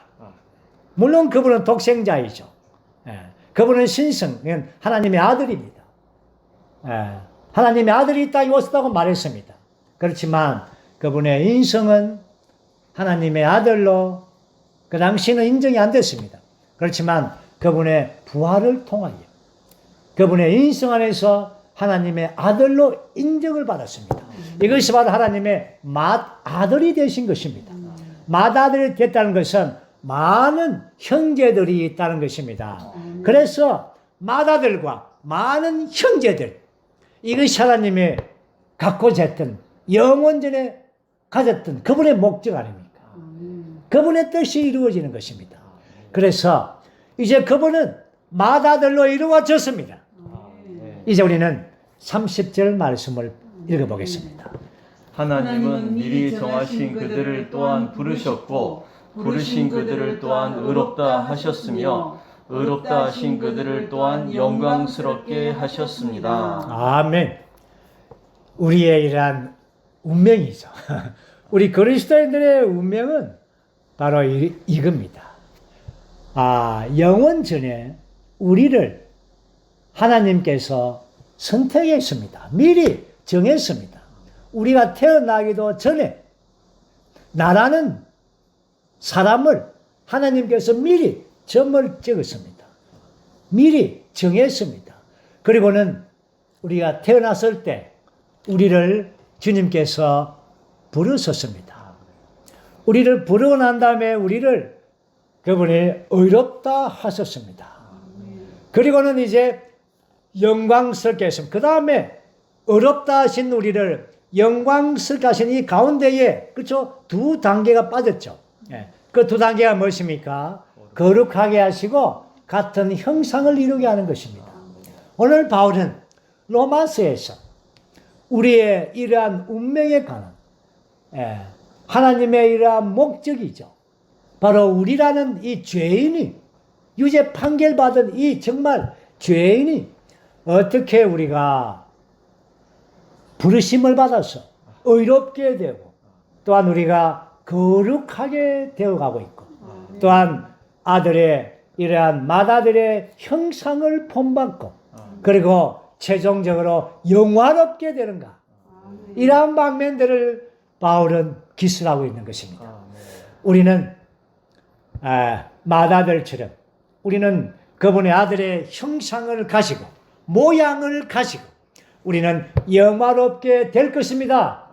물론 그분은 독생자이죠. 그분은 신성은 하나님의 아들입니다. 하나님의 아들이 이 땅에 오셨다고 말했습니다. 그렇지만 그분의 인성은 하나님의 아들로 그 당시는 인정이 안 됐습니다. 그렇지만 그분의 부활을 통하여 그분의 인성 안에서 하나님의 아들로 인정을 받았습니다. 이것이 바로 하나님의 맏아들이 되신 것입니다. 맏아들이 됐다는 것은 많은 형제들이 있다는 것입니다. 그래서 맏아들과 많은 형제들, 이것이 하나님의 갖고자 했던 영원전에 가졌던 그분의 목적 아닙니까? 그분의 뜻이 이루어지는 것입니다. 그래서 이제 그분은 맏아들로 이루어졌습니다. 이제 우리는 30절 말씀을 읽어보겠습니다. 하나님은 미리 정하신 그들을 또한 부르셨고 부르신 그들을 또한 의롭다 하셨으며 의롭다 하신 그들을 또한 영광스럽게 하셨습니다. 아멘. 우리의 이러한 운명이죠. 우리 그리스도인들의 운명은 바로 이겁니다. 영원 전에 우리를 하나님께서 선택했습니다. 미리 정했습니다. 우리가 태어나기도 전에 나라는 사람을 하나님께서 미리 점을 찍었습니다. 미리 정했습니다. 그리고는 우리가 태어났을 때 우리를 주님께서 부르셨습니다. 우리를 부르고 난 다음에 우리를 그분이 의롭다 하셨습니다. 그리고는 이제 영광스럽게 했습니다. 그 다음에 의롭다 하신 우리를 영광스럽게 하신 이 가운데에, 그렇죠? 두 단계가 빠졌죠. 그 두 단계가 무엇입니까? 거룩하게 하시고 같은 형상을 이루게 하는 것입니다. 오늘 바울은 로마서에서 우리의 이러한 운명에 관한 하나님의 이러한 목적이죠. 바로 우리라는 이 죄인이, 유죄 판결받은 이 정말 죄인이 어떻게 우리가 부르심을 받아서 의롭게 되고 또한 우리가 거룩하게 되어가고 있고 또한 아들의 이러한 맏아들의 형상을 본받고 그리고 최종적으로 영화롭게 되는가, 이러한 방면들을 바울은 기술하고 있는 것입니다. 우리는 맏아들처럼 우리는 그분의 아들의 형상을 가지고 모양을 가지고 우리는 영화롭게 될 것입니다.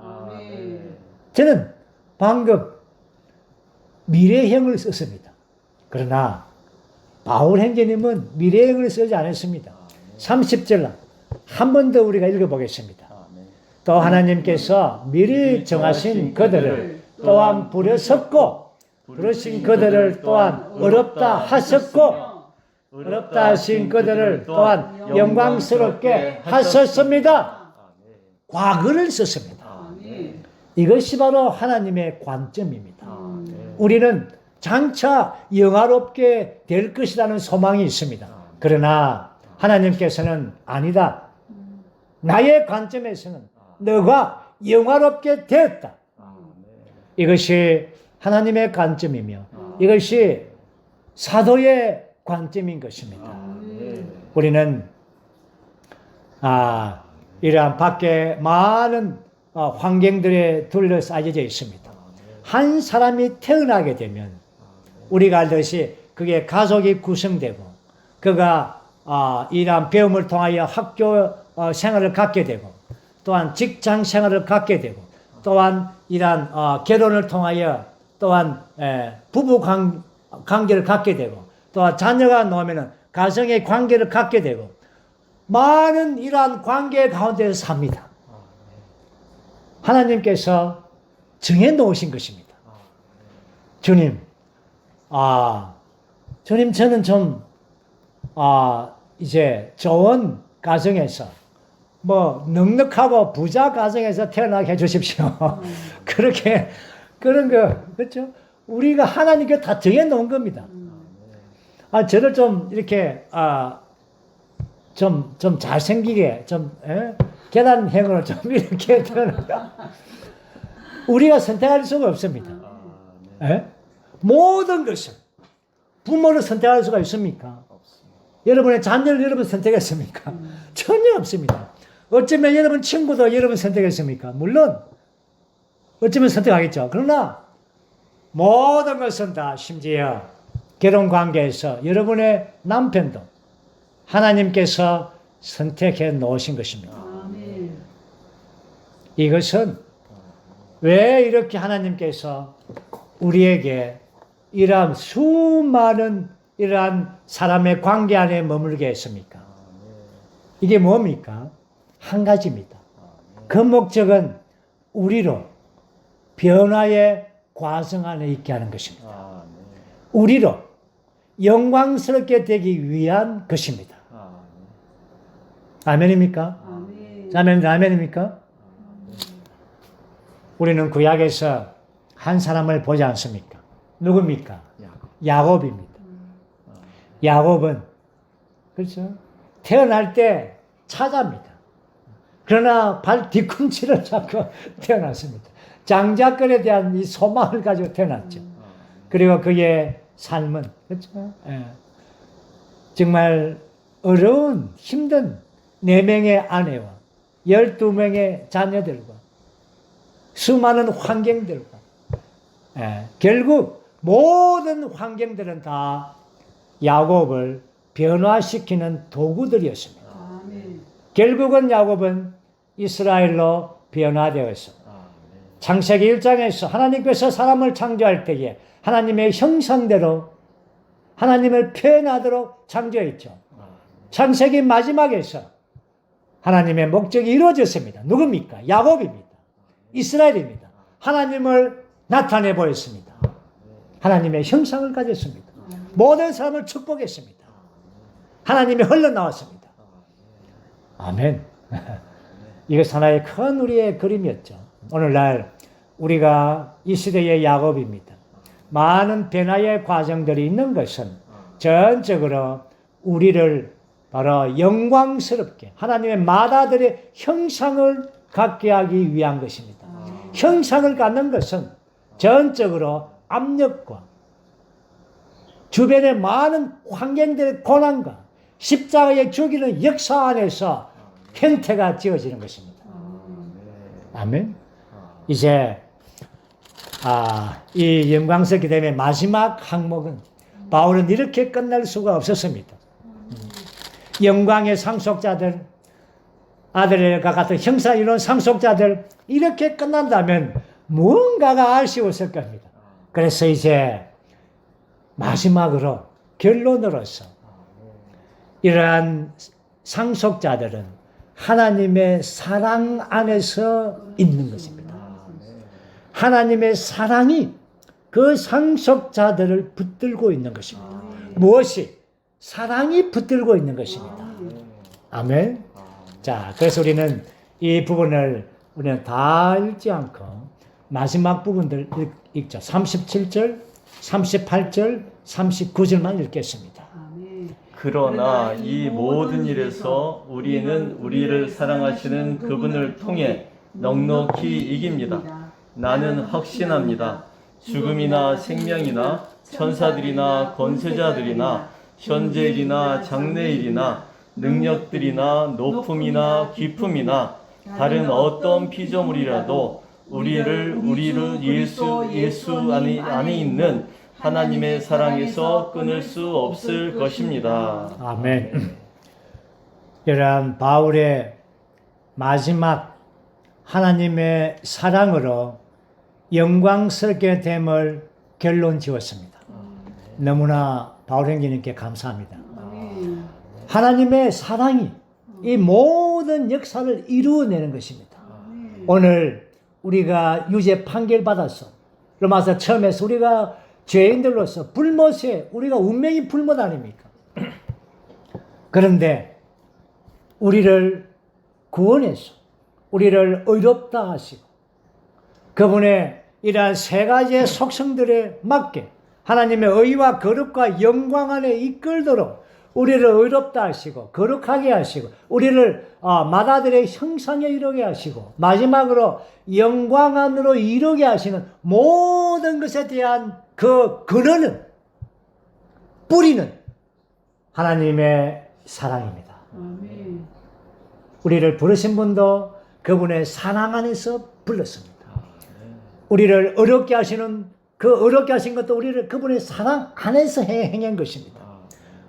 저는 방금 미래형을 썼습니다. 그러나 바울 형제님은 미래형을 쓰지 않았습니다. 30절 한 번 더 우리가 읽어보겠습니다. 또 하나님께서 미리 정하신 그들을 또한 부르셨고 부르신 그들을 또한 의롭다 하셨고 의롭다 하신 그들을 또한 영광스럽게 하셨습니다. 과거를 썼습니다. 이것이 바로 하나님의 관점입니다. 우리는 장차 영화롭게 될 것이라는 소망이 있습니다. 그러나 하나님께서는 아니다. 나의 관점에서는 너가 영화롭게 되었다. 이것이 하나님의 관점이며 이것이 사도의 관점인 것입니다. 우리는 이러한 밖에 많은 환경들에 둘러싸여져 있습니다. 한 사람이 태어나게 되면 우리가 알듯이 그게 가족이 구성되고 그가 이러한 배움을 통하여 학교 생활을 갖게 되고 또한 직장 생활을 갖게 되고 또한 이러한 결혼을 통하여 또한 부부 관계를 갖게 되고 또한 자녀가 나오면 가정의 관계를 갖게 되고 많은 이러한 관계 가운데서 삽니다. 하나님께서 정해 놓으신 것입니다. 주님, 주님 저는 좀 이제 좋은 가정에서 뭐 넉넉하고 부자 가정에서 태어나게 해주십시오. 그렇게 그런 거 그렇죠? 우리가 하나님께 다 정해 놓은 겁니다. 저를 좀 이렇게 좀 잘생기게 좀 계단형으로 좀 이렇게 우리가 선택할 수가 없습니다. 모든 것을 부모를 선택할 수가 있습니까? 여러분의 자녀를 여러분 선택했습니까? 전혀 없습니다. 어쩌면 여러분 친구도 여러분 선택했습니까? 물론 어쩌면 선택하겠죠. 그러나 모든 것은 다 심지어 결혼관계에서 여러분의 남편도 하나님께서 선택해 놓으신 것입니다. 이것은 왜 이렇게 하나님께서 우리에게 이러한 수많은 이러한 사람의 관계 안에 머물게 했습니까? 이게 뭡니까? 한 가지입니다. 그 목적은 우리로 변화의 과정 안에 있게 하는 것입니다. 우리로 영광스럽게 되기 위한 것입니다. 아멘입니까? 아멘입니까? 우리는 구약에서 한 사람을 보지 않습니까? 누굽니까? 야곱입니다. 야곱은 그렇죠? 태어날 때 차자입니다. 그러나 발 뒤꿈치를 잡고 태어났습니다. 장자권에 대한 이 소망을 가지고 태어났죠. 그리고 그의 삶은 그렇죠? 정말 어려운 힘든 4명의 아내와 12명의 자녀들과 수많은 환경들과 결국 모든 환경들은 다 야곱을 변화시키는 도구들이었습니다. 결국은 야곱은 이스라엘로 변화되었어. 창세기 1장에서 하나님께서 사람을 창조할 때에 하나님의 형상대로 하나님을 표현하도록 창조했죠. 창세기 마지막에서 하나님의 목적이 이루어졌습니다. 누굽니까? 야곱입니다. 이스라엘입니다. 하나님을 나타내 보였습니다. 하나님의 형상을 가졌습니다. 모든 사람을 축복했습니다. 하나님이 흘러나왔습니다. 아멘. 이것 하나의 큰 우리의 그림이었죠. 오늘날 우리가 이 시대의 야곱입니다. 많은 변화의 과정들이 있는 것은 전적으로 우리를 바로 영광스럽게 하나님의 마다들의 형상을 갖게 하기 위한 것입니다. 형상을 갖는 것은 전적으로 압력과 주변의 많은 환경들의 고난과 십자가의 죽이는 역사 안에서 형태가 지어지는 것입니다. 아멘. 이제 이 영광스럽게 되면 마지막 항목은 바울은 이렇게 끝날 수가 없었습니다. 영광의 상속자들, 아들과 같은 형사 이론 상속자들 이렇게 끝난다면 무언가가 아쉬웠을 겁니다. 그래서 이제 마지막으로 결론으로서 이러한 상속자들은 하나님의 사랑 안에서 있는 것입니다. 하나님의 사랑이 그 상속자들을 붙들고 있는 것입니다. 무엇이? 사랑이 붙들고 있는 것입니다. 아멘. 자, 그래서 우리는 이 부분을 우리는 다 읽지 않고 마지막 부분들 읽죠. 37절, 38절, 39절만 읽겠습니다. 그러나 이 모든 일에서 우리는 우리를 사랑하시는 그분을 통해 넉넉히 이깁니다. 나는 확신합니다. 죽음이나 생명이나 천사들이나 권세자들이나 현재일이나 장래일이나 능력들이나 높음이나 깊음이나 다른 어떤 피조물이라도 우리를 예수 안에 있는 하나님의 사랑에서 끊을 수 없을 것입니다. 아멘. 이러한 바울의 마지막 하나님의 사랑으로 영광스럽게 됨을 결론 지었습니다. 너무나 바울 형제님께 감사합니다. 아멘. 하나님의 사랑이 이 모든 역사를 이루어내는 것입니다. 오늘 우리가 유죄 판결 받았어. 로마서 처음에서 우리가 죄인들로서 불못에 우리가 운명이 불못 아닙니까? 그런데 우리를 구원해서 우리를 의롭다 하시고 그분의 이러한 세 가지의 속성들에 맞게 하나님의 의와 거룩과 영광 안에 이끌도록 우리를 의롭다 하시고 거룩하게 하시고 우리를 맏아들의 형상에 이르게 하시고 마지막으로 영광 안으로 이르게 하시는 모든 것에 대한 그 근원은 뿌리는 하나님의 사랑입니다. 아멘. 우리를 부르신 분도 그분의 사랑 안에서 불렀습니다. 우리를 어렵게 하시는 그 어렵게 하신 것도 우리를 그분의 사랑 안에서 행한 것입니다.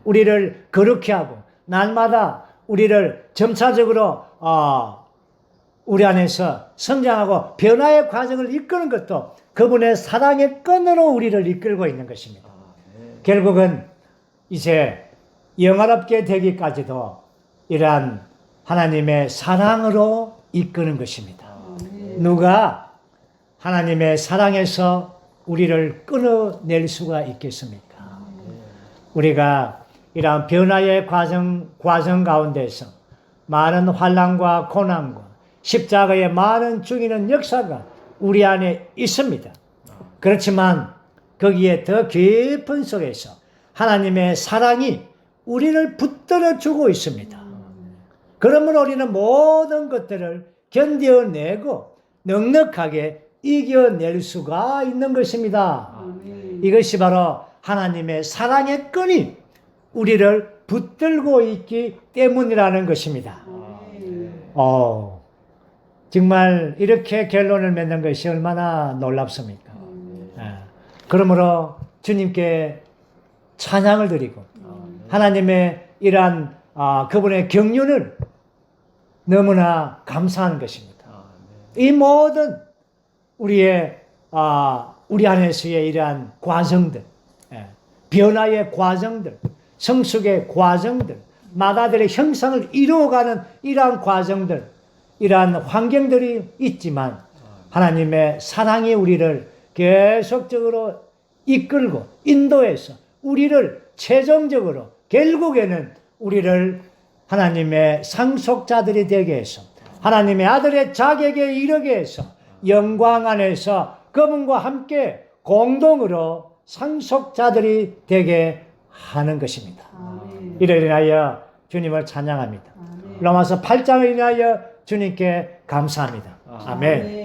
우리를 거룩히 하고 날마다 우리를 점차적으로 우리 안에서 성장하고 변화의 과정을 이끄는 것도 그분의 사랑의 끈으로 우리를 이끌고 있는 것입니다. 결국은 이제 영화롭게 되기까지도 이러한 하나님의 사랑으로 이끄는 것입니다. 누가 하나님의 사랑에서 우리를 끊어낼 수가 있겠습니까? 우리가 이러한 변화의 과정 가운데서 많은 환난과 고난과 십자가의 많은 죽이는 역사가 우리 안에 있습니다. 그렇지만 거기에 더 깊은 속에서 하나님의 사랑이 우리를 붙들어 주고 있습니다. 그러므로 우리는 모든 것들을 견뎌내고 넉넉하게 이겨낼 수가 있는 것입니다. 이것이 바로 하나님의 사랑의 끈이 우리를 붙들고 있기 때문이라는 것입니다. 정말 이렇게 결론을 맺는 것이 얼마나 놀랍습니까? 그러므로 주님께 찬양을 드리고 하나님의 이러한 그분의 경륜을 너무나 감사하는 것입니다. 이 모든 우리 안에서의 이러한 과정들, 변화의 과정들, 성숙의 과정들, 맏아들의 형상을 이루어가는 이러한 과정들, 이러한 환경들이 있지만 하나님의 사랑이 우리를 계속적으로 이끌고 인도해서 우리를 최종적으로 결국에는 우리를 하나님의 상속자들이 되게 해서 하나님의 아들의 자격에 이르게 해서 영광 안에서 그분과 함께 공동으로 상속자들이 되게 하는 것입니다. 이를 인하여 주님을 찬양합니다. 로마서 8장을 인하여 주님께 감사합니다. 아멘.